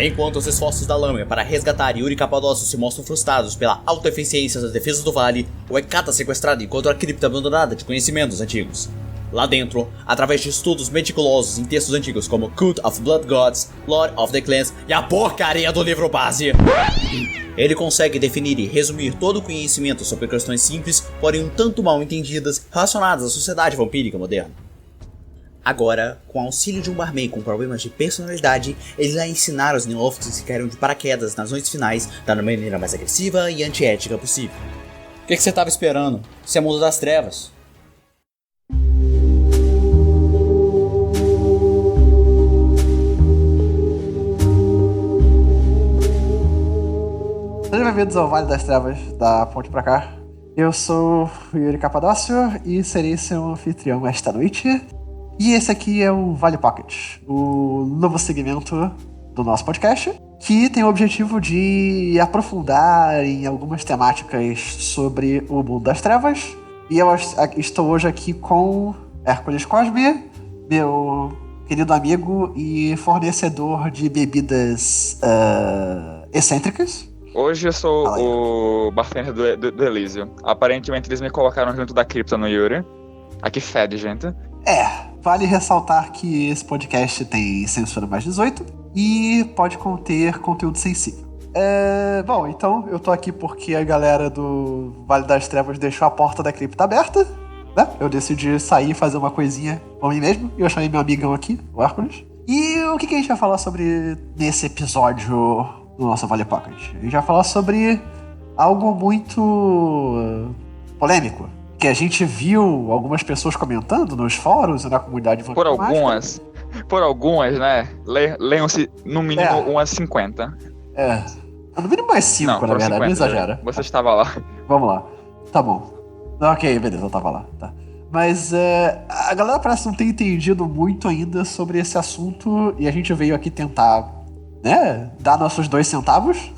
Enquanto os esforços da Lâmina para resgatar Yuri Capadócio se mostram frustrados pela autoeficiência das defesas do vale, o Hecata é sequestrado e encontra a cripta abandonada de conhecimentos antigos. Lá dentro, através de estudos meticulosos em textos antigos como Cult of Blood Gods, Lord of the Clans e a porcaria do livro base, ele consegue definir e resumir todo o conhecimento sobre questões simples, porém um tanto mal entendidas, relacionadas à sociedade vampírica moderna. Agora, com o auxílio de um barman com problemas de personalidade, ele irá ensinar os neófitos que caíram de paraquedas nas noites finais da maneira mais agressiva e antiética possível. O que você estava esperando? Isso é mundo das trevas. Sejam bem-vindos ao Vale das Trevas, da Ponte pra cá. Eu sou o Yuri Capadócio e serei seu anfitrião esta noite. E esse aqui é o Vale Pocket, o novo segmento do nosso podcast, que tem o objetivo de aprofundar em algumas temáticas sobre o mundo das trevas. E eu estou hoje aqui com Hércules Cosme, meu querido amigo e fornecedor de bebidas excêntricas. Hoje eu sou o bartender do Elísio. Aparentemente eles me colocaram junto da cripta no Yuri. Aqui fede, gente. Vale ressaltar que esse podcast tem censura mais 18 e pode conter conteúdo sensível. Bom, então eu tô aqui porque a galera do Vale das Trevas deixou a porta da cripta aberta, né? Eu decidi sair e fazer uma coisinha por mim mesmo e eu chamei meu amigão aqui, o Hércules. E o que a gente vai falar sobre nesse episódio do nosso Vale Pocket? A gente vai falar sobre algo muito polêmico, que a gente viu algumas pessoas comentando nos fóruns e na comunidade Por algumas, né? Leiam-se no mínimo umas 50. No mínimo mais 5, na verdade, 50, não exagera. Você estava lá. Vamos lá. Tá bom. Ok, beleza, eu tava lá. Tá. Mas a galera parece não ter entendido muito ainda sobre esse assunto e a gente veio aqui tentar, né, dar nossos 2 centavos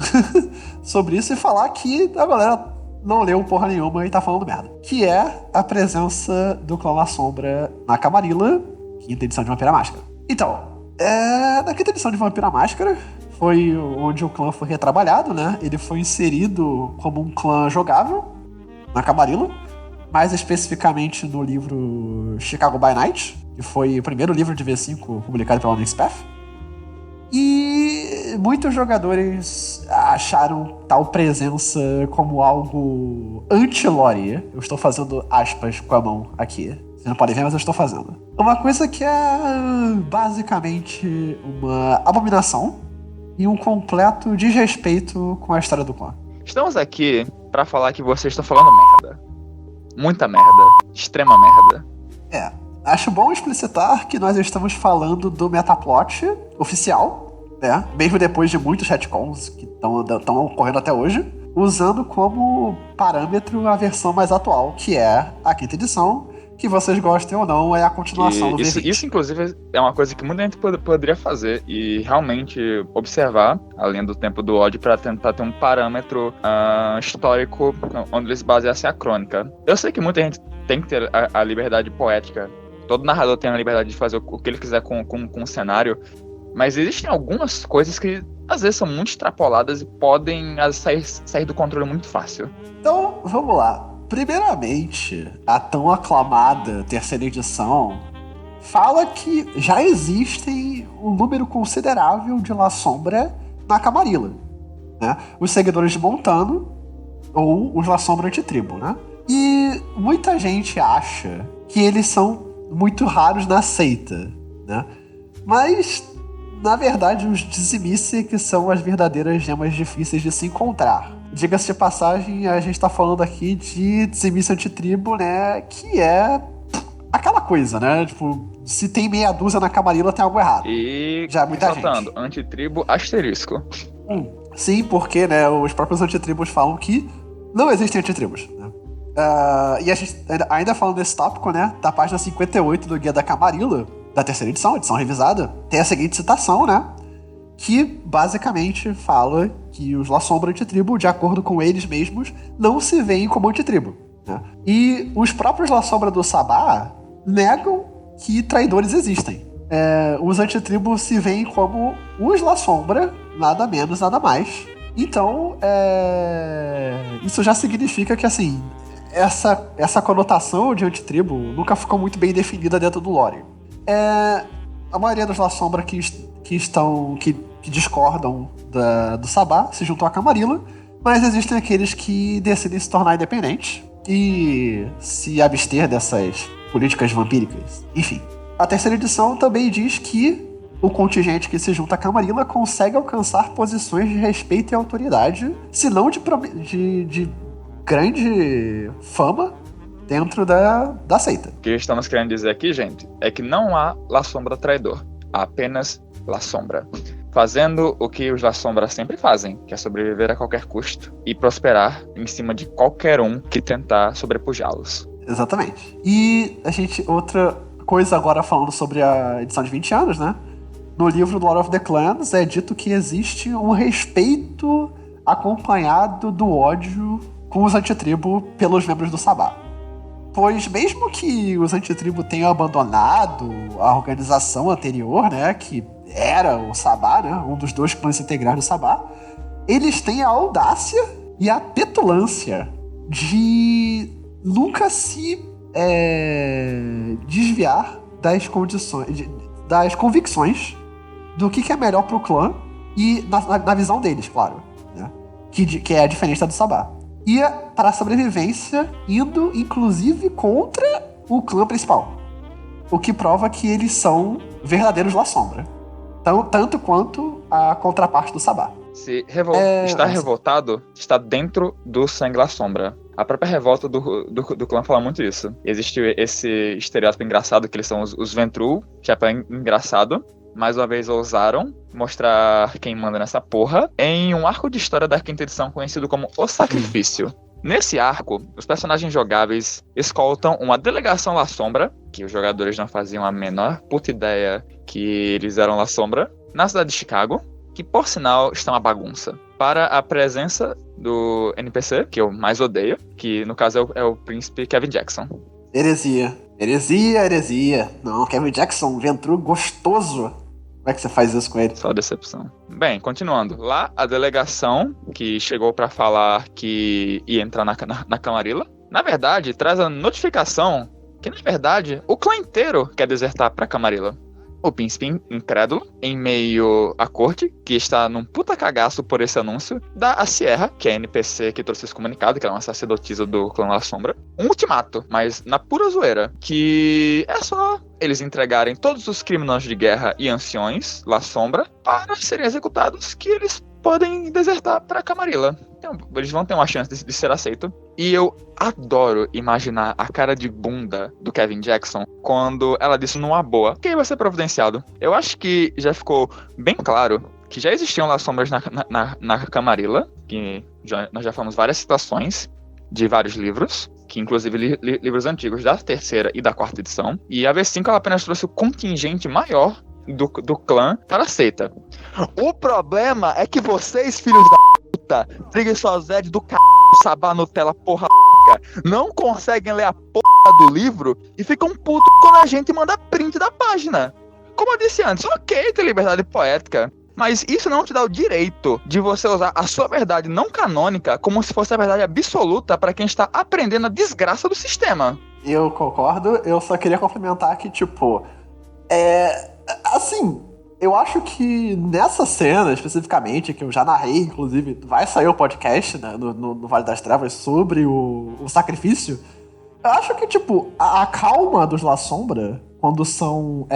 sobre isso e falar que a galera não leu porra nenhuma e tá falando merda. Que é a presença do Clã La Sombra na Camarilla, quinta edição de Vampira Máscara. Então, na quinta edição de Vampira Máscara foi onde o clã foi retrabalhado, né? Ele foi inserido como um clã jogável na Camarilla, mais especificamente no livro Chicago by Night, que foi o primeiro livro de V5 publicado pela Onyx Path. E muitos jogadores acharam tal presença como algo anti-lore. Eu estou fazendo aspas com a mão aqui. Vocês não podem ver, mas eu estou fazendo. Uma coisa que é basicamente uma abominação e um completo desrespeito com a história do clã. Estamos aqui pra falar que vocês estão falando merda. Muita merda. Extrema merda. Acho bom explicitar que nós estamos falando do metaplot oficial, né? Mesmo depois de muitos retcons que estão ocorrendo até hoje, usando como parâmetro a versão mais atual, que é a quinta edição, que vocês gostem ou não, é a continuação do V20. Isso, inclusive, é uma coisa que muita gente poderia fazer e realmente observar, além do tempo do ódio, para tentar ter um parâmetro histórico onde eles baseassem a crônica. Eu sei que muita gente tem que ter a liberdade poética. Todo narrador tem a liberdade de fazer o que ele quiser com o cenário, mas existem algumas coisas que às vezes são muito extrapoladas e podem sair do controle muito fácil. Então, vamos lá. Primeiramente, a tão aclamada terceira edição fala que já existem um número considerável de La Sombra na Camarilla, né? Os seguidores de Montano ou os La Sombra antitribo, né? E muita gente acha que eles são muito raros na seita, né? Mas, na verdade, os Dizimice que são as verdadeiras gemas difíceis de se encontrar. Diga-se de passagem, a gente tá falando aqui de Dizimice antitribo, né? Que é aquela coisa, né? Tipo, se tem meia dúzia na Camarilla, tem algo errado. E, já muita gente. Antitribo asterisco. Sim, porque, né, os próprios antitribos falam que não existem antitribos, né? E a gente, ainda falando desse tópico, né, da página 58 do Guia da Camarilla, da terceira edição revisada, tem a seguinte citação, né, que basicamente fala que os La Sombra antitribo, de acordo com eles mesmos, não se veem como antitribo, né? E os próprios La Sombra do Sabá negam que traidores existem. Os antitribos se veem como os La Sombra nada menos, nada mais. Então, isso já significa que, assim, essa conotação de antitribo nunca ficou muito bem definida dentro do lore. A maioria dos La Sombra que discordam do Sabá se juntou a Camarilla, mas existem aqueles que decidem se tornar independentes e se abster dessas políticas vampíricas. Enfim, a terceira edição também diz que o contingente que se junta a Camarilla consegue alcançar posições de respeito e autoridade, se não de grande fama dentro da seita. O que estamos querendo dizer aqui, gente, é que não há La Sombra traidor, há apenas La Sombra, fazendo o que os La Sombra sempre fazem, que é sobreviver a qualquer custo e prosperar em cima de qualquer um que tentar sobrepujá-los. Exatamente. E outra coisa agora falando sobre a edição de 20 anos, né? No livro do Lord of the Clans é dito que existe um respeito acompanhado do ódio com os antitribo pelos membros do Sabá. Pois mesmo que os antitribo tenham abandonado a organização anterior, né, que era o Sabá, né, um dos 2 clãs integrais do Sabá, eles têm a audácia e a petulância de nunca se desviar das convicções do que é melhor pro clã e na visão deles, claro, né, que é a diferença do Sabá. E para a sobrevivência, indo inclusive contra o clã principal. O que prova que eles são verdadeiros La Sombra. Tanto quanto a contraparte do Sabá. Estar revoltado está dentro do sangue La Sombra. A própria revolta do clã fala muito isso. Existe esse estereótipo engraçado que eles são os Ventrue, que é engraçado. Mais uma vez ousaram mostrar quem manda nessa porra em um arco de história da quinta edição conhecido como O Sacrifício. Nesse arco, os personagens jogáveis escoltam uma delegação La Sombra, que os jogadores não faziam a menor puta ideia que eles eram La Sombra, na cidade de Chicago, que por sinal está uma bagunça, para a presença do NPC, que eu mais odeio, que no caso é o príncipe Kevin Jackson. Heresia. Não, Kevin Jackson, Ventrue gostoso. Como é que você faz isso com ele? Só decepção. Bem, continuando. Lá, a delegação que chegou pra falar que ia entrar na Camarilla, na verdade, traz a notificação que, na verdade, o clã inteiro quer desertar pra Camarilla. O príncipe incrédulo, em meio à corte, que está num puta cagaço por esse anúncio, dá a Sierra, que é a NPC que trouxe esse comunicado, que é uma sacerdotisa do clã La Sombra, um ultimato, mas na pura zoeira, que é só eles entregarem todos os criminosos de guerra e anciões La Sombra para serem executados, que eles podem desertar para Camarilla. Então, eles vão ter uma chance de ser aceito. E eu adoro imaginar a cara de bunda do Kevin Jackson quando ela disse numa boa que vai ser providenciado. Eu acho que já ficou bem claro que já existiam lá sombras na Camarilla, que nós já falamos várias citações de vários livros, que inclusive livros antigos da terceira e da quarta edição. E a V5 ela apenas trouxe o contingente maior do clã para a seita. O problema é que vocês, filhos da puta, preguiçosos do c... Sabá, Nutella, porra, não conseguem ler a porra do livro e ficam putos quando a gente manda print da página. Como eu disse antes, ok ter liberdade poética, mas isso não te dá o direito de você usar a sua verdade não canônica como se fosse a verdade absoluta para quem está aprendendo a desgraça do sistema. Eu concordo, eu só queria complementar que, tipo, assim, eu acho que nessa cena, especificamente, que eu já narrei, inclusive, vai sair o podcast, né, no Vale das Trevas sobre o sacrifício, eu acho que, tipo, a calma dos La Sombra, quando são,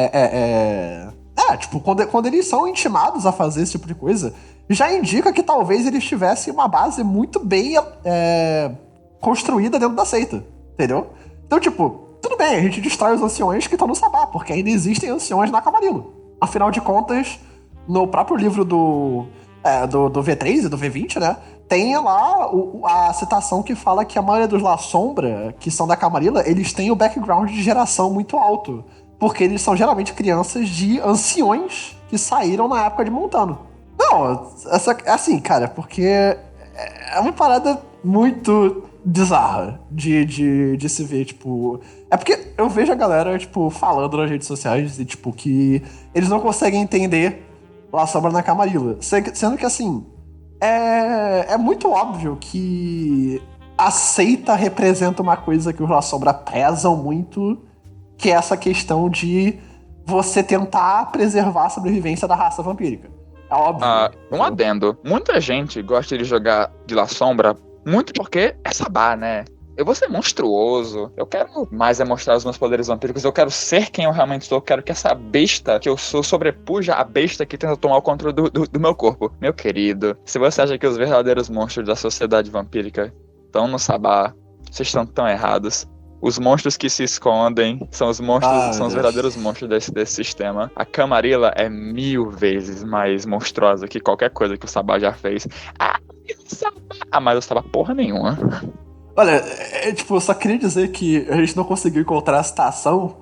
tipo, quando eles são intimados a fazer esse tipo de coisa, já indica que talvez eles tivessem uma base muito bem construída dentro da seita, entendeu? Então, tipo, tudo bem, a gente destrói os anciões que estão no Sabá, porque ainda existem anciões na Camarilla. Afinal de contas, no próprio livro do V3 e do V20, né, tem lá a citação que fala que a maioria dos La Sombra, que são da Camarilla, eles têm o background de geração muito alto, porque eles são geralmente crianças de anciões que saíram na época de Montano. Não, assim, cara, porque é uma parada muito bizarra de se ver, tipo... É porque eu vejo a galera, tipo, falando nas redes sociais e, tipo, que eles não conseguem entender La Sombra na Camarilla. Sendo que, assim, é muito óbvio que a seita representa uma coisa que os La Sombra prezam muito, que é essa questão de você tentar preservar a sobrevivência da raça vampírica. É óbvio. Um adendo. Muita gente gosta de jogar de La Sombra muito porque é sabá, né? Eu vou ser monstruoso, eu quero mais mostrar os meus poderes vampíricos, eu quero ser quem eu realmente sou, eu quero que essa besta que eu sou sobrepuja a besta que tenta tomar o controle do meu corpo. Meu querido, se você acha que os verdadeiros monstros da sociedade vampírica estão no sabá, vocês estão tão errados. Os monstros que se escondem são os monstros, são os verdadeiros monstros desse sistema. A Camarilla é 1000 vezes mais monstruosa que qualquer coisa que o sabá já fez. O sabá! Mas o sabá porra nenhuma. Olha, eu só queria dizer que a gente não conseguiu encontrar a citação,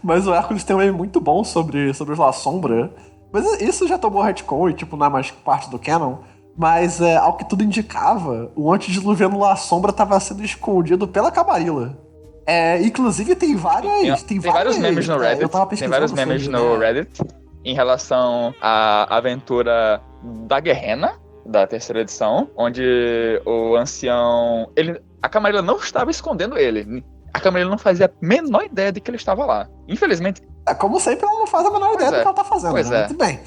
mas o Hércules tem um meme muito bom sobre os La Sombra. Mas isso já tomou retcon e, não é mais parte do canon. Mas, ao que tudo indicava, o antediluviano La Sombra estava sendo escondido pela Camarilla. Inclusive, tem vários memes no Reddit. Tem vários memes no Reddit em relação à aventura da Guerrena, da terceira edição, onde o ancião... A Camarilla não estava escondendo ele. A Camarilla não fazia a menor ideia de que ele estava lá. Infelizmente... Como sempre, ela não faz a menor ideia do que ela tá fazendo. Pois né? Muito bem.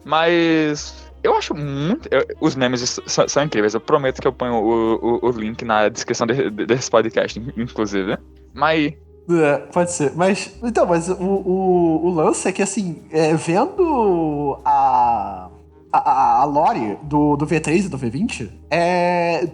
Mas... eu acho muito... os memes são incríveis. Eu prometo que eu ponho o link na descrição desse podcast, inclusive. Mas... pode ser. Mas o lance é que, assim, vendo a lore do V3 e do V20,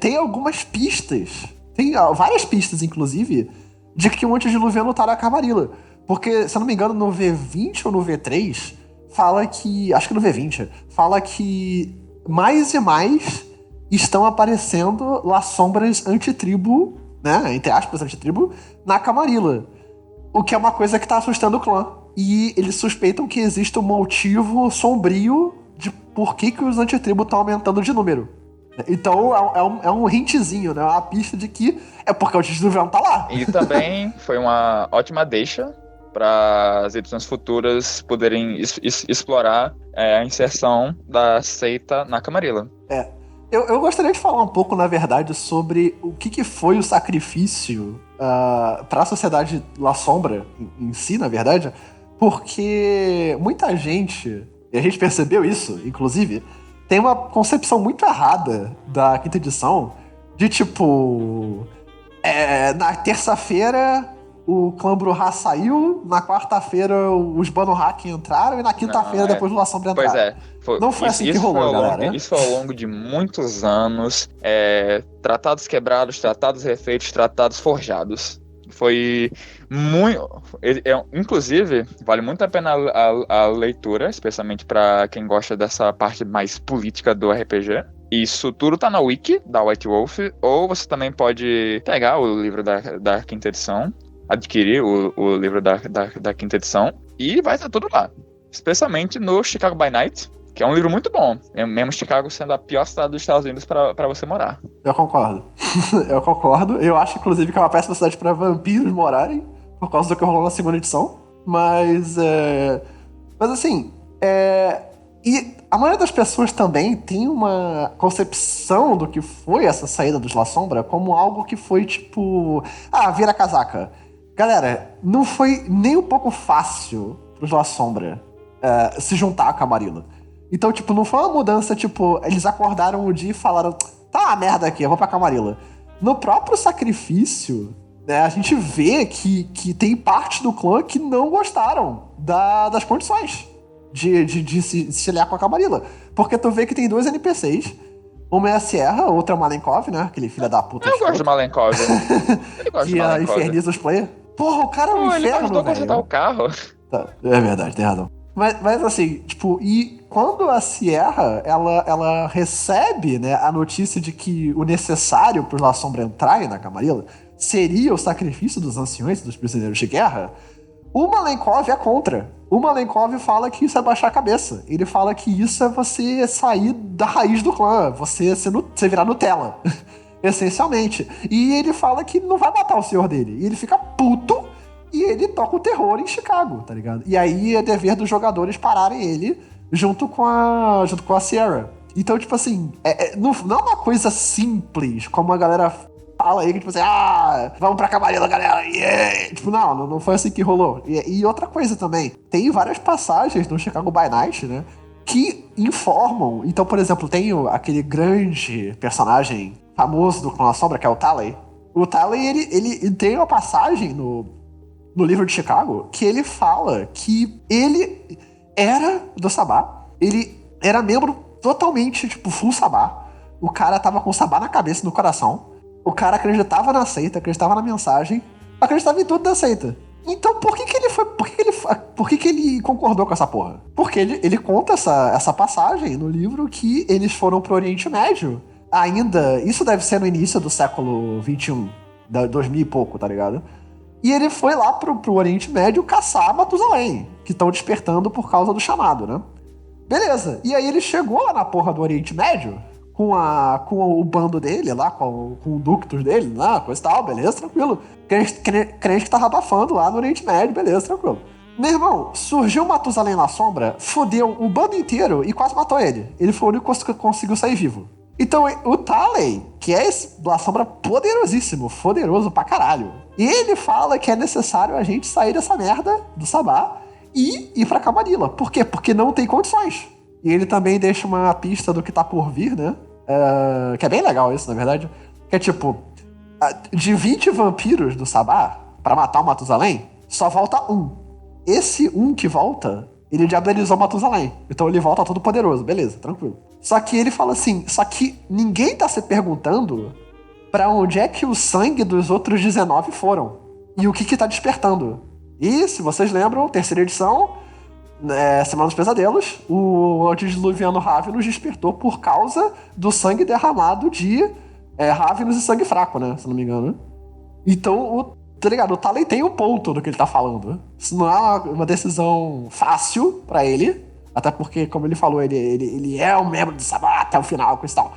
tem algumas pistas, tem várias pistas, inclusive, de que o antediluviano tá na Camarilla. Porque, se eu não me engano, no V20 ou no V3, fala que... acho que no V20, fala que mais e mais estão aparecendo La Sombras antitribo, né, entre aspas, antitribo, na Camarilla. O que é uma coisa que tá assustando o clã. E eles suspeitam que existe um motivo sombrio de por que os antitribos estão aumentando de número. Então é um hintzinho, né? Uma pista de que é porque o antediluviano tá lá. E também foi uma ótima deixa para as edições futuras poderem explorar a inserção da seita na Camarilla. Eu gostaria de falar um pouco, na verdade, sobre o que foi o sacrifício para a sociedade La Sombra em si, na verdade, porque muita gente, e a gente percebeu isso, inclusive, tem uma concepção muito errada da quinta edição de, na terça-feira o clã Bruhá saiu, na quarta-feira os Banu-Hack entraram e na quinta-feira depois o La Sombra entraram. Pois é. Não foi assim que rolou, galera. Isso ao longo de muitos anos. Tratados quebrados, tratados refeitos, tratados forjados. Foi muito... inclusive, vale muito a pena a leitura, especialmente para quem gosta dessa parte mais política do RPG. Isso tudo tá na wiki da White Wolf, ou você também pode pegar o livro da quinta edição, adquirir o livro da quinta edição, e vai estar tudo lá. Especialmente no Chicago by Night, que é um livro muito bom. Mesmo Chicago sendo a pior cidade dos Estados Unidos para você morar. Eu concordo. Eu concordo. Eu acho, inclusive, que é uma péssima cidade para vampiros morarem, por causa do que rolou na segunda edição. Mas assim, e a maioria das pessoas também tem uma concepção do que foi essa saída dos La Sombra como algo que foi vira casaca. Galera, não foi nem um pouco fácil pros La Sombra se juntar à Camarilla. Então, não foi uma mudança, eles acordaram um dia e falaram, tá uma merda aqui, eu vou pra Camarilla. No próprio sacrifício, né, a gente vê que tem parte do clã que não gostaram das condições de se aliar com a Camarilla. Porque tu vê que tem 2 NPCs, uma é a Sierra, outra é o Malenkov, né, aquele filho da puta. Eu gosto do Malenkov. Que inferniza os players. Porra, o cara é um inferno, velho. Ele ajudou a consertar o carro. Tá, é verdade, tem razão. Mas assim, e quando a Sierra, ela recebe, né, a notícia de que o necessário para La Sombra entrarem na Camarilla seria o sacrifício dos anciões e dos prisioneiros de guerra, o Malenkov é contra. O Malenkov fala que isso é baixar a cabeça. Ele fala que isso é você sair da raiz do clã, você virar Nutella, essencialmente. E ele fala que não vai matar o senhor dele. E ele fica puto e ele toca o terror em Chicago, tá ligado? E aí é dever dos jogadores pararem ele junto com a Sierra. Então, tipo assim, não é uma coisa simples, como a galera fala aí, que tipo assim, vamos pra Camarilla, galera, yeah! Tipo, não foi assim que rolou. E outra coisa também, tem várias passagens no Chicago by Night, né, que informam. Então, por exemplo, tem aquele grande personagem famoso do Clã da Sombra, que é o Talley. O Talley, ele tem uma passagem no livro de Chicago que ele fala que ele era do Sabá, ele era membro totalmente, tipo, full Sabá. O cara tava com o Sabá na cabeça e no coração. O cara acreditava na seita, acreditava na mensagem, acreditava em tudo da seita. Então por que ele concordou com essa porra? Porque ele conta essa passagem no livro que eles foram pro Oriente Médio. Ainda, isso deve ser no início do século XXI, 2000 e pouco, tá ligado? E ele foi lá pro Oriente Médio caçar Matusalém, que estão despertando por causa do chamado, né? Beleza, e aí ele chegou lá na porra do Oriente Médio, com o bando dele lá, com o ductus dele, lá, coisa e tal, beleza, tranquilo. Crente que tava abafando lá no Oriente Médio, beleza, tranquilo. Meu irmão, surgiu Matusalém na sombra, fodeu o bando inteiro e quase matou ele. Ele foi o único que conseguiu sair vivo. Então, o Talley, que é esse La Sombra poderosíssimo, poderoso pra caralho, ele fala que é necessário a gente sair dessa merda do Sabá e ir pra Camarilla. Por quê? Porque não tem condições. E ele também deixa uma pista do que tá por vir, né? Que é bem legal isso, na verdade. Que é tipo, de 20 vampiros do Sabá pra matar o Matusalém, só volta um. Esse um que volta, ele diabelizou o Matusalém. Então ele volta todo poderoso, beleza, tranquilo. Só que ele fala assim, só que ninguém tá se perguntando pra onde é que o sangue dos outros 19 foram. E o que tá despertando. E, se vocês lembram, terceira edição, Semana dos Pesadelos, o antediluviano Ravenous despertou por causa do sangue derramado de Ravenous e sangue fraco, né? Se não me engano. Então, tá ligado? O Talley tem um ponto do que ele tá falando. Isso não é uma decisão fácil pra ele. Até porque, como ele falou, ele é um membro do Sabá até o final, com isso e tal.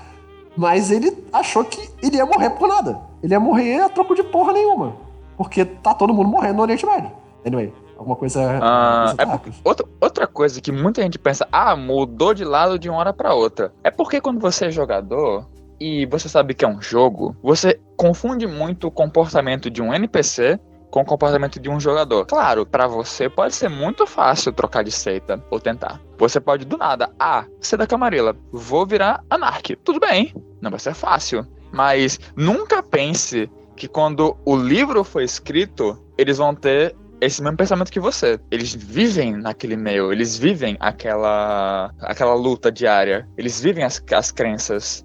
Mas ele achou que ele ia morrer por nada. Ele ia morrer a troco de porra nenhuma. Porque tá todo mundo morrendo no Oriente Médio. Anyway, alguma coisa... outra coisa que muita gente pensa, mudou de lado de uma hora pra outra. É porque quando você é jogador e você sabe que é um jogo, você confunde muito o comportamento de um NPC com o comportamento de um jogador. Claro, pra você pode ser muito fácil trocar de seita ou tentar. Você pode do nada, ser da Camarilla, vou virar Anarque. Tudo bem, não vai ser fácil. Mas nunca pense que quando o livro foi escrito, eles vão ter esse mesmo pensamento que você. Eles vivem naquele meio, eles vivem aquela luta diária, eles vivem as crenças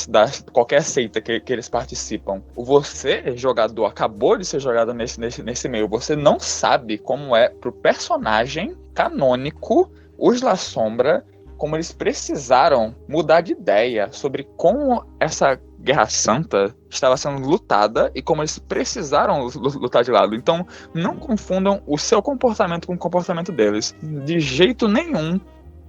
das qualquer seita que eles participam. Você, jogador, acabou de ser jogado nesse meio, você não sabe como é pro personagem canônico, os La Sombra, como eles precisaram mudar de ideia sobre como essa Guerra Santa estava sendo lutada e como eles precisaram lutar de lado. Então, não confundam o seu comportamento com o comportamento deles. De jeito nenhum,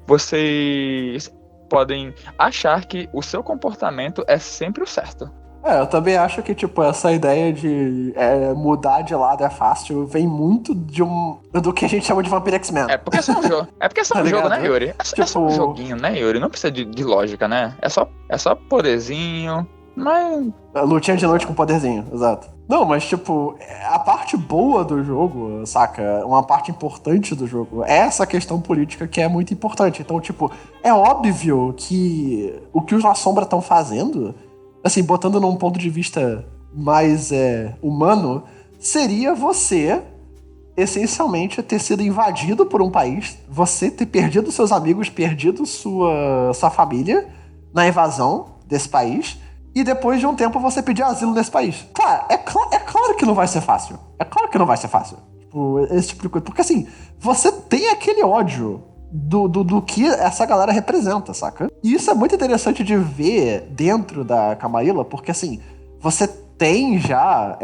vocês podem achar que o seu comportamento é sempre o certo. Eu também acho que, tipo, essa ideia de mudar de lado é fácil vem muito do que a gente chama de Vampire X-Men. É porque é só um jogo. É porque é só um jogo, né, Yuri? É só um joguinho, né, Yuri? Não precisa de lógica, né? É só poderzinho, mas... Lutinha de noite com poderzinho, exato. Não, mas, tipo, a parte boa do jogo, saca? Uma parte importante do jogo é essa questão política que é muito importante. Então, tipo, é óbvio que o que os La Sombra estão fazendo, assim, botando num ponto de vista mais humano, seria você, essencialmente, ter sido invadido por um país, você ter perdido seus amigos, perdido sua família na invasão desse país, e depois de um tempo você pedir asilo nesse país. Cara, é claro que não vai ser fácil. É claro que não vai ser fácil. Tipo, esse tipo de coisa. Porque assim, você tem aquele ódio do que essa galera representa, saca? E isso é muito interessante de ver dentro da Camarilla, porque assim, você tem já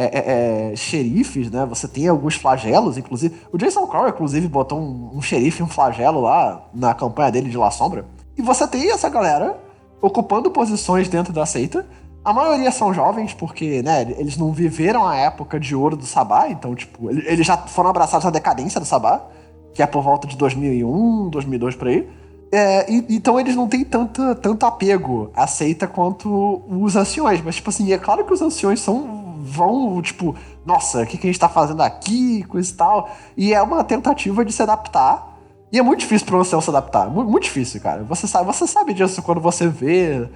xerifes, né? Você tem alguns flagelos, inclusive. O Jason Crowell, inclusive, botou um xerife e um flagelo lá na campanha dele de La Sombra. E você tem essa galera ocupando posições dentro da seita, A maioria são jovens, porque, né, eles não viveram a época de ouro do Sabá, então, tipo, eles já foram abraçados na decadência do Sabá, que é por volta de 2001, 2002, por aí. Então eles não têm tanto apego à seita quanto os anciões. Mas, tipo assim, é claro que os anciões vão, tipo, nossa, o que a gente tá fazendo aqui, coisa e tal. E é uma tentativa de se adaptar. E é muito difícil para um ancião se adaptar. Muito difícil, cara. Você sabe disso quando você vê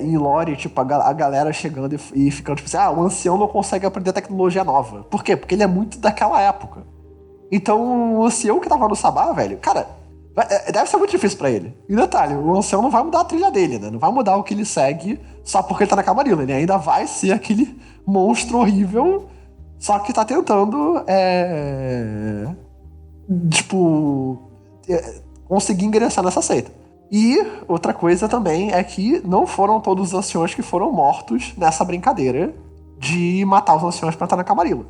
em lore, tipo, a galera chegando e ficando, tipo assim, o ancião não consegue aprender tecnologia nova. Por quê? Porque ele é muito daquela época. Então, o ancião que tava no Sabá, velho, cara, deve ser muito difícil pra ele. E detalhe, o ancião não vai mudar a trilha dele, né? Não vai mudar o que ele segue só porque ele tá na Camarilla. Ele ainda vai ser aquele monstro horrível, só que tá tentando, conseguir ingressar nessa seita. E outra coisa também é que não foram todos os anciões que foram mortos nessa brincadeira de matar os anciões pra estar na Camarilla.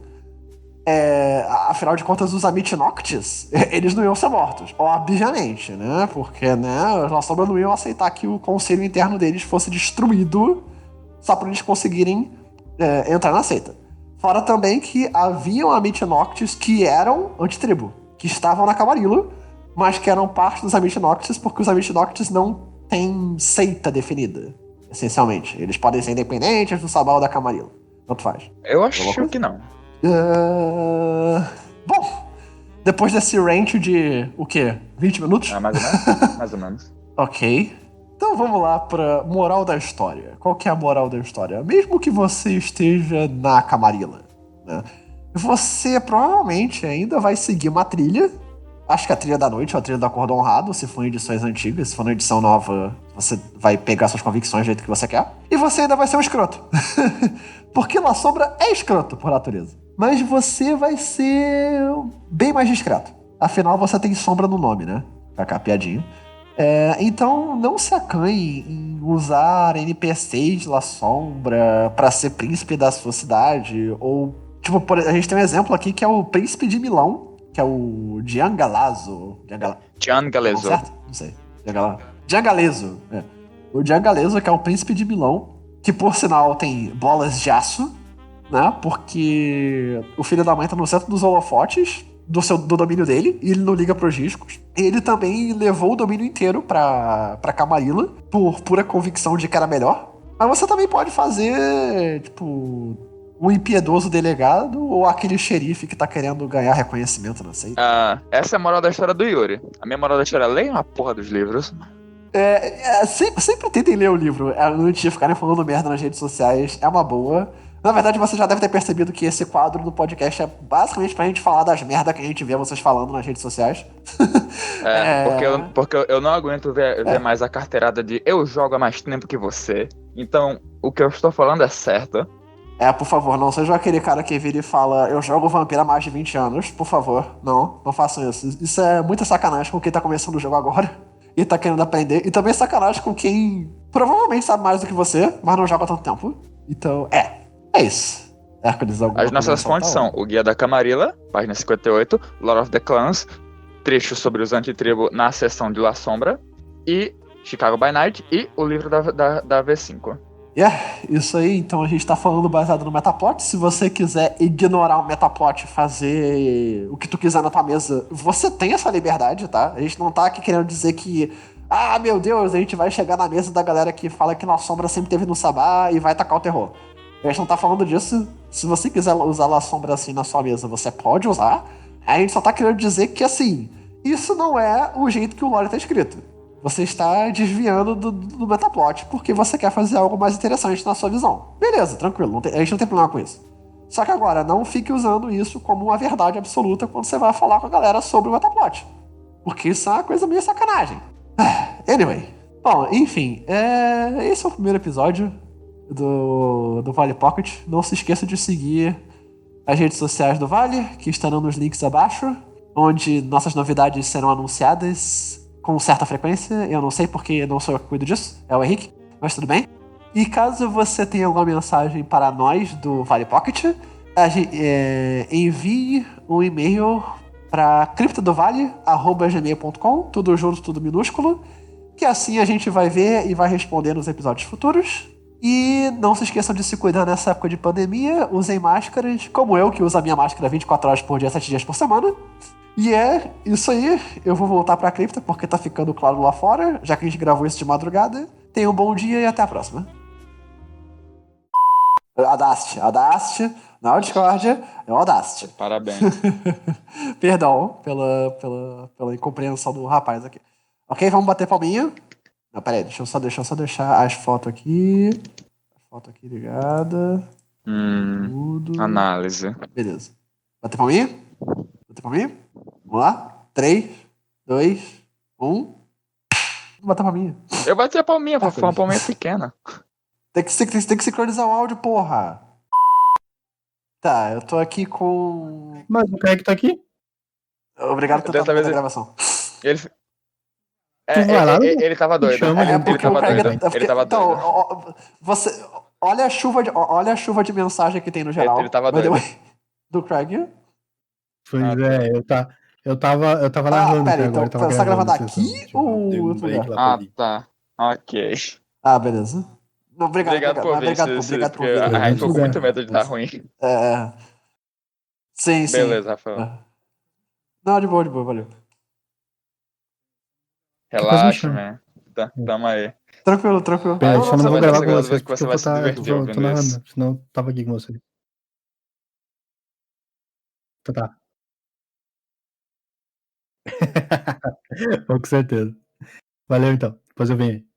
Afinal de contas, os Amit Noctis, eles não iam ser mortos, obviamente, né? Porque, né, os La Sombra não iam aceitar que o conselho interno deles fosse destruído só pra eles conseguirem entrar na seita. Fora também que haviam Amit Noctis que eram antitribo, que estavam na Camarilla, mas que eram parte dos Amit Noctis porque os Amit Noctis não têm seita definida, essencialmente. Eles podem ser independentes do Sabá ou da Camarilla. Tanto faz. Eu acho que não. Bom, depois desse rant de, o quê? 20 minutos? Mais ou menos. Mais ou menos. Ok. Então vamos lá pra moral da história. Qual que é a moral da história? Mesmo que você esteja na Camarilla, né, você provavelmente ainda vai seguir uma trilha. Acho que a trilha da noite ou a trilha do acordo honrado, se for em edições antigas. Se for na edição nova, você vai pegar suas convicções do jeito que você quer. E você ainda vai ser um escroto. Porque La Sombra é escroto, por natureza. Mas você vai ser bem mais discreto. Afinal, você tem sombra no nome, né? Cá, piadinha. Então, não se acanhe em usar NPCs de La Sombra pra ser príncipe da sua cidade. Ou, tipo, a gente tem um exemplo aqui que é o príncipe de Milão, que é o Giangaleso. Giangaleso. Certo? Não sei. Giangaleso. O Giangaleso, que é o príncipe de Milão, que por sinal tem bolas de aço, né? Porque o filho da mãe tá no centro dos holofotes do domínio dele, e ele não liga pros riscos. Ele também levou o domínio inteiro pra Camarilla, por pura convicção de que era melhor. Mas você também pode fazer, tipo, um impiedoso delegado ou aquele xerife que tá querendo ganhar reconhecimento na seita. Essa é a moral da história do Yuri. A minha moral da história é leiam a porra dos livros. Sempre tentem ler o livro antes de ficarem falando merda nas redes sociais. É uma boa. Na verdade, você já deve ter percebido que esse quadro do podcast é basicamente pra gente falar das merdas que a gente vê vocês falando nas redes sociais. Porque eu não aguento ver mais a carteirada de eu jogo há mais tempo que você. Então, o que eu estou falando é certo. Por favor, não seja aquele cara que vira e fala eu jogo Vampiro há mais de 20 anos. Por favor, não façam isso. Isso é muita sacanagem com quem tá começando o jogo agora e tá querendo aprender. E também sacanagem com quem provavelmente sabe mais do que você, mas não joga há tanto tempo. Então, é isso. As nossas fontes são o Guia da Camarilla, página 58, Lord of the Clans, trechos sobre os antitribo na seção de La Sombra, e Chicago by Night, e o livro da V5. Isso aí. Então a gente tá falando baseado no Metaplot. Se você quiser ignorar o Metaplot, fazer o que tu quiser na tua mesa, você tem essa liberdade, tá? A gente não tá aqui querendo dizer que meu Deus, a gente vai chegar na mesa da galera que fala que La Sombra sempre teve no Sabá e vai tacar o terror. A gente não tá falando disso. Se você quiser usar La Sombra assim na sua mesa, você pode usar. A gente só tá querendo dizer que, assim, isso não é o jeito que o lore tá escrito. Você está desviando do metaplot porque você quer fazer algo mais interessante na sua visão. Beleza, tranquilo, a gente não tem problema com isso. Só que agora, não fique usando isso como uma verdade absoluta quando você vai falar com a galera sobre o metaplot. Porque isso é uma coisa meio sacanagem. Anyway. Bom, enfim, esse é o primeiro episódio do Vale Pocket. Não se esqueça de seguir as redes sociais do Vale, que estarão nos links abaixo, onde nossas novidades serão anunciadas com certa frequência. Eu não sei porque não sou eu que cuido disso, é o Henrique, mas tudo bem. E caso você tenha alguma mensagem para nós do Vale Pocket, envie um e-mail para criptodovale@gmail.com, tudo junto, tudo minúsculo, que assim a gente vai ver e vai responder nos episódios futuros. E não se esqueçam de se cuidar nessa época de pandemia. Usem máscaras, como eu, que uso a minha máscara 24 horas por dia, 7 dias por semana. E é isso aí. Eu vou voltar pra cripta porque tá ficando claro lá fora, já que a gente gravou isso de madrugada. Tenham um bom dia e até a próxima. Audacity, não é o Discord, é o Audacity. Parabéns. Perdão pela incompreensão do rapaz aqui. Ok, vamos bater palminha. Não, peraí, deixa eu só deixar as fotos aqui. Foto aqui ligada. Tudo. Análise. Beleza. Bater palminha? Bater palminha? Vamos lá? 3, 2, 1. Bater palminha. Eu bati a palminha, Tá, foi uma palminha pequena. Tem que sincronizar o áudio, porra. Tá, eu tô aqui com. Mas o Craig tá aqui? Obrigado por Dessa estar vez na ele- gravação. Ele. Tu vai lá, Ele tava doido. chama ele, É Ele porque tava o Craig. doido, Ele tava Então, doido. você. Olha a chuva de mensagem que tem no geral. Ele tava by the doido. way, do Craig. Pois Ah, tá. eu tava narrando pera, até então, agora, eu tava você tá gravando a sessão, aqui tipo, ou dei em um outro break lugar? lá pra Ah, vir. tá. Ok. Beleza. Não, obrigado Obrigado por vir. obrigado por Porque vir. a gente ficou com lugar. muito medo de dar ruim. É, sim. Beleza, Rafael. É. Não, de boa, valeu. coisa me Relaxa, chama. man. Tamo aí. Tranquilo. Pera, Não, só não você vou vai ter gravar com segunda vocês vez que porque você eu vai vou se tá, divertir tô ouvindo narrando, isso. senão eu tava aqui com vocês. Tá. Com certeza. Valeu então, depois eu venho aí.